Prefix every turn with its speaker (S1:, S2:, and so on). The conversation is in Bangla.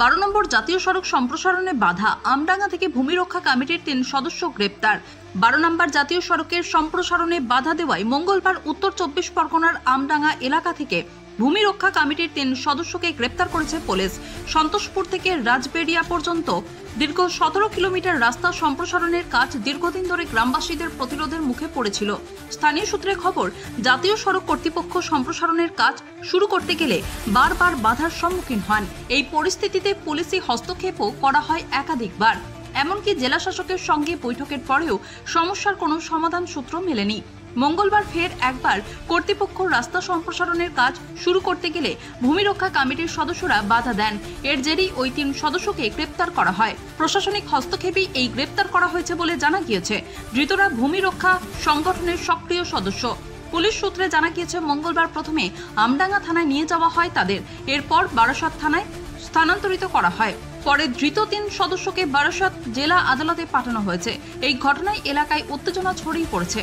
S1: 12 নম্বর জাতীয় সড়ক সম্প্রসারণে বাধা, আমডাঙ্গা থেকে ভূমি রক্ষা কমিটির 3 সদস্য গ্রেপ্তার। 12 নম্বর জাতীয় সড়কের সম্প্রসারণে বাধা দেওয়ায় মঙ্গলবার উত্তর 24 পরগনার আমডাঙ্গা এলাকা থেকে ভূমি রক্ষা কমিটির 3 সদস্যকে গ্রেপ্তার করেছে পুলিশ। সন্তোষপুর থেকে রাজবেড়িয়া পর্যন্ত দীর্ঘ 17 কিলোমিটার রাস্তা সম্প্রসারণের কাজ দীর্ঘদিন ধরে গ্রামবাসীদের প্রতিরোধের মুখে পড়েছিল। স্থানীয় সূত্রে খবর, জাতীয় সড়ক কর্তৃপক্ষ সম্প্রসারণের কাজ শুরু করতে গেলে বারবার বাধার সম্মুখীন হন। এই পরিস্থিতিতে পুলিশি হস্তক্ষেপও করা হয় একাধিকবার। এমনকি জেলা শাসকের সঙ্গে বৈঠকের পরেও সমস্যার কোনো সমাধান সূত্র মেলেনি। মঙ্গলবার ফের একবার কর্তৃপক্ষ রাস্তা সম্প্রসারণের কাজ শুরু করতে গেলে ভূমি রক্ষা কমিটির সদস্যরা বাধা দেন। এর জেরেই ওই 3 সদস্যকে গ্রেপ্তার করা হয়। প্রশাসনিক হস্তক্ষেপেই এই গ্রেপ্তার করা হয়েছে বলে জানা গিয়েছে। ধৃতরা ভূমি রক্ষা সংগঠনের সক্রিয় সদস্য। পুলিশ সূত্রে জানা গিয়েছে, মঙ্গলবার প্রথমে আমডাঙ্গা থানায় নিয়ে যাওয়া হয় তাদের, এরপর বারাসত থানায় স্থানান্তরিত করা হয়। পরে ধৃত 3 সদস্যকে বারাসত জেলা আদালতে পাঠানো হয়েছে। এই ঘটনায় এলাকায় উত্তেজনা ছড়িয়ে পড়েছে।